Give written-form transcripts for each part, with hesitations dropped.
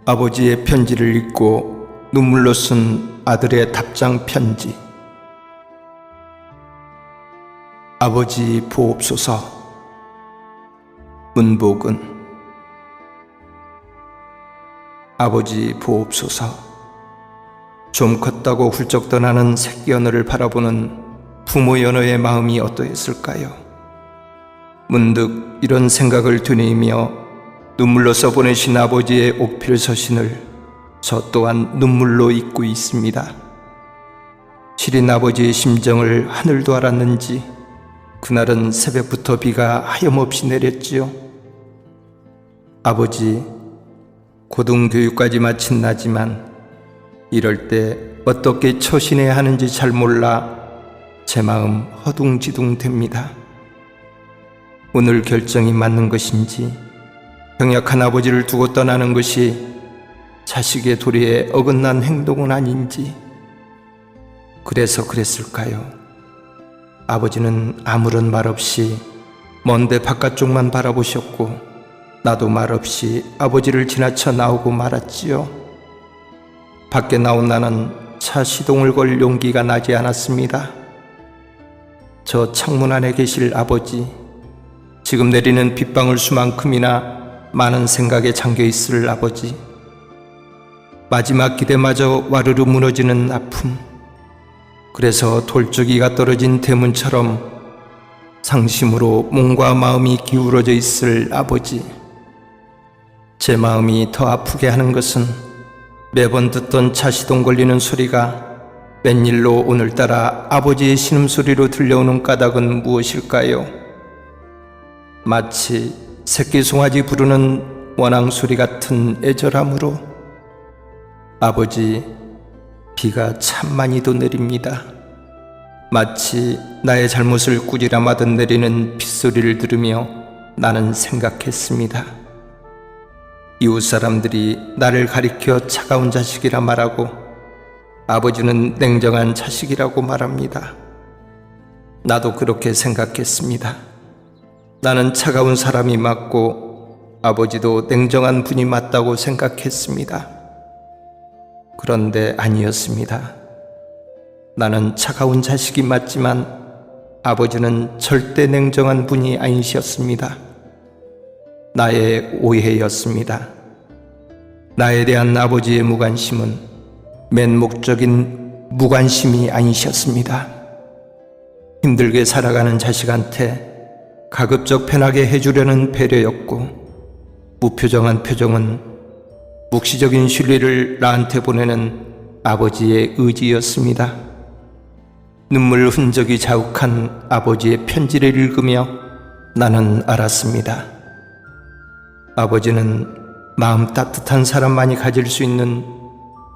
아버지의 편지를 읽고 눈물로 쓴 아들의 답장 편지. 아버지 보옵소서. 문복은. 아버지 보옵소서. 좀 컸다고 훌쩍 떠나는 새끼 언어를 바라보는 부모 연호의 마음이 어떠했을까요? 문득 이런 생각을 되뇌이며 눈물로 써보내신 아버지의 옥필서신을 저 또한 눈물로 잊고 있습니다. 시린 아버지의 심정을 하늘도 알았는지 그날은 새벽부터 비가 하염없이 내렸지요. 아버지, 고등교육까지 마친 나지만 이럴 때 어떻게 처신해야 하는지 잘 몰라 제 마음 허둥지둥 됩니다. 오늘 결정이 맞는 것인지 병약한 아버지를 두고 떠나는 것이 자식의 도리에 어긋난 행동은 아닌지. 그래서 그랬을까요? 아버지는 아무런 말 없이 먼데 바깥쪽만 바라보셨고 나도 말없이 아버지를 지나쳐 나오고 말았지요. 밖에 나온 나는 차 시동을 걸 용기가 나지 않았습니다. 저 창문 안에 계실 아버지, 지금 내리는 빗방울 수만큼이나 많은 생각에 잠겨있을 아버지, 마지막 기대마저 와르르 무너지는 아픔, 그래서 돌적이가 떨어진 대문처럼 상심으로 몸과 마음이 기울어져 있을 아버지. 제 마음이 더 아프게 하는 것은 매번 듣던 차 시동 걸리는 소리가 웬일로 오늘따라 아버지의 신음소리로 들려오는 까닭은 무엇일까요? 마치 새끼 송아지 부르는 원앙소리 같은 애절함으로. 아버지, 비가 참 많이도 내립니다. 마치 나의 잘못을 꾸지람하듯 내리는 빗소리를 들으며 나는 생각했습니다. 이웃 사람들이 나를 가리켜 차가운 자식이라 말하고 아버지는 냉정한 자식이라고 말합니다. 나도 그렇게 생각했습니다. 나는 차가운 사람이 맞고 아버지도 냉정한 분이 맞다고 생각했습니다. 그런데 아니었습니다. 나는 차가운 자식이 맞지만 아버지는 절대 냉정한 분이 아니셨습니다. 나의 오해였습니다. 나에 대한 아버지의 무관심은 맹목적인 무관심이 아니셨습니다. 힘들게 살아가는 자식한테 가급적 편하게 해주려는 배려였고, 무표정한 표정은 묵시적인 신뢰를 나한테 보내는 아버지의 의지였습니다. 눈물 흔적이 자욱한 아버지의 편지를 읽으며 나는 알았습니다. 아버지는 마음 따뜻한 사람만이 가질 수 있는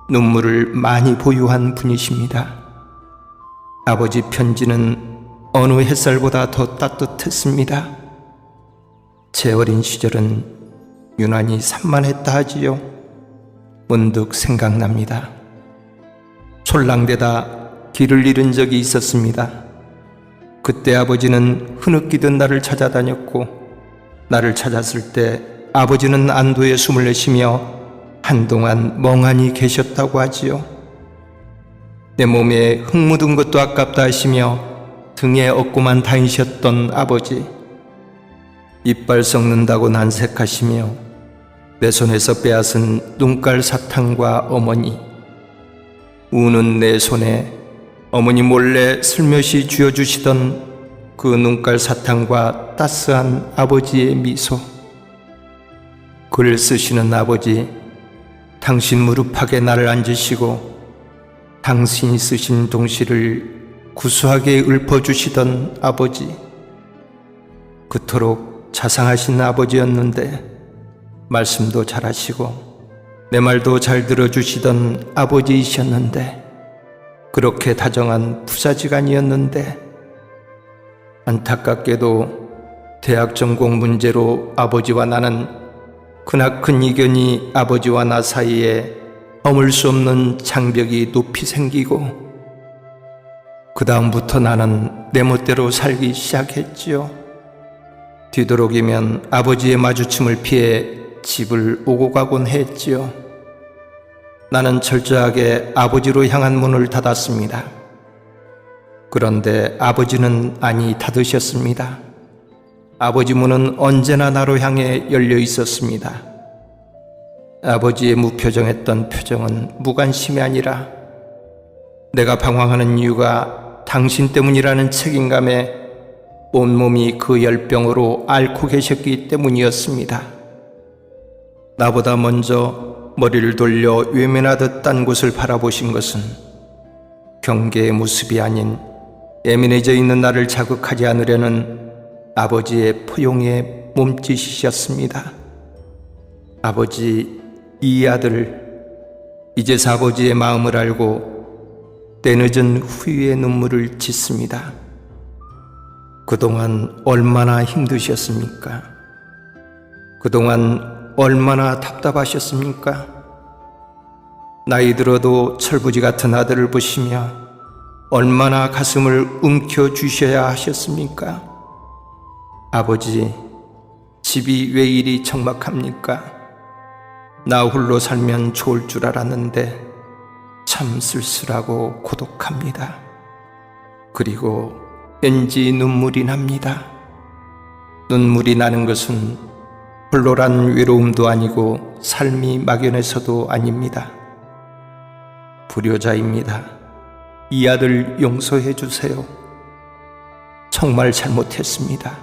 눈물을 많이 보유한 분이십니다. 아버지 편지는 어느 햇살보다 더 따뜻했습니다. 제 어린 시절은 유난히 산만했다 하지요. 문득 생각납니다. 촐랑대다 길을 잃은 적이 있었습니다. 그때 아버지는 흐느끼던 나를 찾아다녔고, 나를 찾았을 때 아버지는 안도의 숨을 내쉬며 한동안 멍하니 계셨다고 하지요. 내 몸에 흙 묻은 것도 아깝다 하시며 등에 업고만 다니셨던 아버지, 이빨 썩는다고 난색하시며 내 손에서 빼앗은 눈깔 사탕과 어머니, 우는 내 손에 어머니 몰래 슬며시 쥐어주시던 그 눈깔 사탕과 따스한 아버지의 미소. 글 쓰시는 아버지, 당신 무릎팍에 나를 앉으시고 당신이 쓰신 동시를 구수하게 읊어주시던 아버지, 그토록 자상하신 아버지였는데 말씀도 잘하시고 내 말도 잘 들어주시던 아버지이셨는데, 그렇게 다정한 부사지간이었는데, 안타깝게도 대학 전공 문제로 아버지와 나는 크나큰 이견이 아버지와 나 사이에 허물 수 없는 장벽이 높이 생기고, 그 다음부터 나는 내 멋대로 살기 시작했지요. 뒤돌아보면 아버지의 마주침을 피해 집을 오고 가곤 했지요. 나는 철저하게 아버지로 향한 문을 닫았습니다. 그런데 아버지는 안이 닫으셨습니다. 아버지 문은 언제나 나로 향해 열려 있었습니다. 아버지의 무표정했던 표정은 무관심이 아니라 내가 방황하는 이유가 당신 때문이라는 책임감에 온몸이 그 열병으로 앓고 계셨기 때문이었습니다. 나보다 먼저 머리를 돌려 외면하듯 딴 곳을 바라보신 것은 경계의 모습이 아닌 예민해져 있는 나를 자극하지 않으려는 아버지의 포용의 몸짓이셨습니다. 아버지, 이 아들, 이제서 아버지의 마음을 알고 때늦은 후회의 눈물을 짓습니다. 그동안 얼마나 힘드셨습니까? 그동안 얼마나 답답하셨습니까? 나이 들어도 철부지 같은 아들을 보시며 얼마나 가슴을 움켜쥐셔야 하셨습니까? 아버지, 집이 왜 이리 적막합니까? 나 홀로 살면 좋을 줄 알았는데 참 쓸쓸하고 고독합니다. 그리고 왠지 눈물이 납니다. 눈물이 나는 것은 홀로란 외로움도 아니고 삶이 막연해서도 아닙니다. 불효자입니다. 이 아들 용서해 주세요. 정말 잘못했습니다.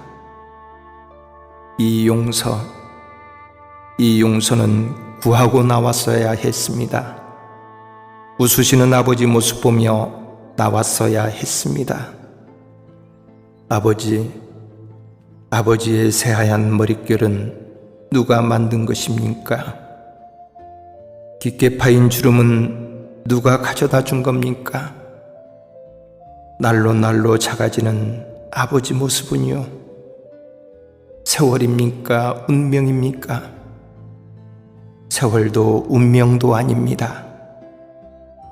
이 용서는 구하고 나왔어야 했습니다. 웃으시는 아버지 모습 보며 나왔어야 했습니다. 아버지의 새하얀 머릿결은 누가 만든 것입니까? 깊게 파인 주름은 누가 가져다 준 겁니까? 날로 작아지는 아버지 모습은요? 세월입니까? 운명입니까? 세월도 운명도 아닙니다.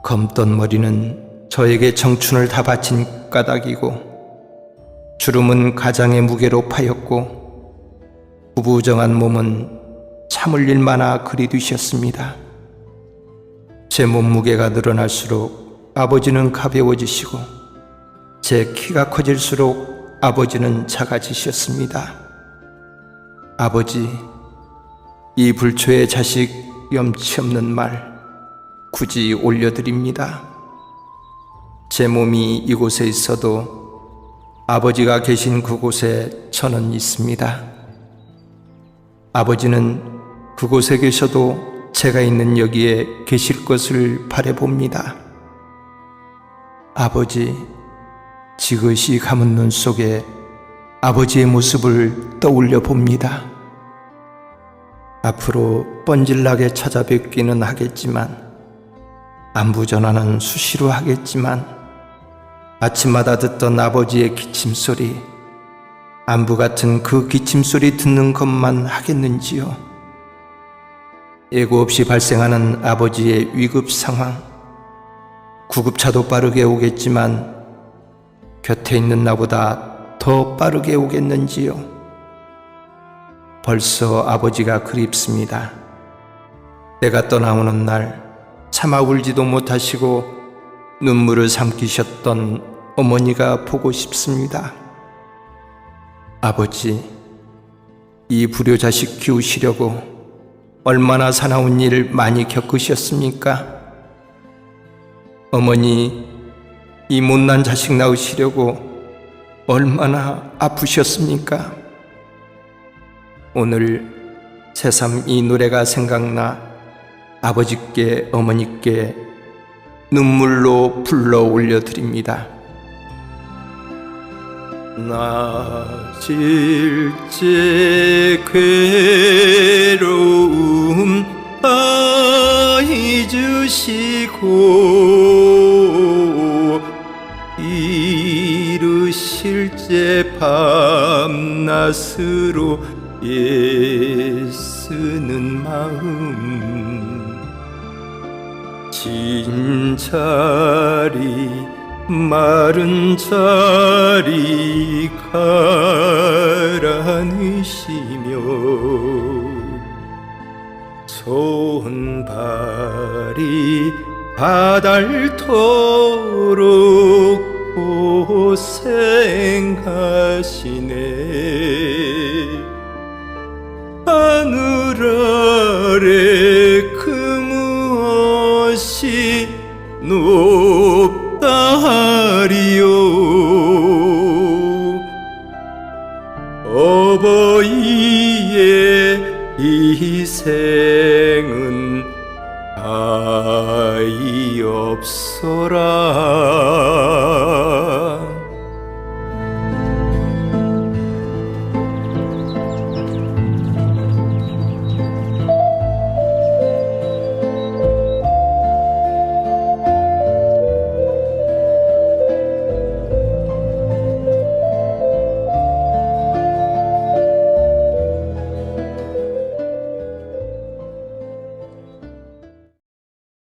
검던 머리는 저에게 청춘을 다 바친 까닭이고 주름은 가장의 무게로 파였고 부부정한 몸은 참을 일 많아 그리 되셨습니다. 제 몸무게가 늘어날수록 아버지는 가벼워지시고 제 키가 커질수록 아버지는 작아지셨습니다. 아버지, 이 불초의 자식 염치 없는 말 굳이 올려드립니다. 제 몸이 이곳에 있어도 아버지가 계신 그곳에 저는 있습니다. 아버지는 그곳에 계셔도 제가 있는 여기에 계실 것을 바라봅니다. 아버지, 지그시 감은 눈 속에 아버지의 모습을 떠올려 봅니다. 앞으로 뻔질나게 찾아뵙기는 하겠지만 안부 전화는 수시로 하겠지만 아침마다 듣던 아버지의 기침소리, 안부 같은 그 기침소리 듣는 것만 하겠는지요? 예고 없이 발생하는 아버지의 위급 상황, 구급차도 빠르게 오겠지만 곁에 있는 나보다 더 빠르게 오겠는지요? 벌써 아버지가 그립습니다. 내가 떠나오는 날 차마 울지도 못하시고 눈물을 삼키셨던 어머니가 보고 싶습니다. 아버지, 이 불효자식 키우시려고 얼마나 사나운 일 많이 겪으셨습니까? 어머니, 이 못난 자식 낳으시려고 얼마나 아프셨습니까? 오늘 새삼 이 노래가 생각나 아버지께 어머니께 눈물로 불러 올려드립니다. 나질제 괴로움 다 잊으시고 이르실제 밤낮으로 애쓰는 마음 진자리 마른 자리 가라앉으시며 손발이 바닳도록 고생하시네. 하늘 아래 그 무엇이 높다 하리요. 어버이의 희생은 아이 없어라.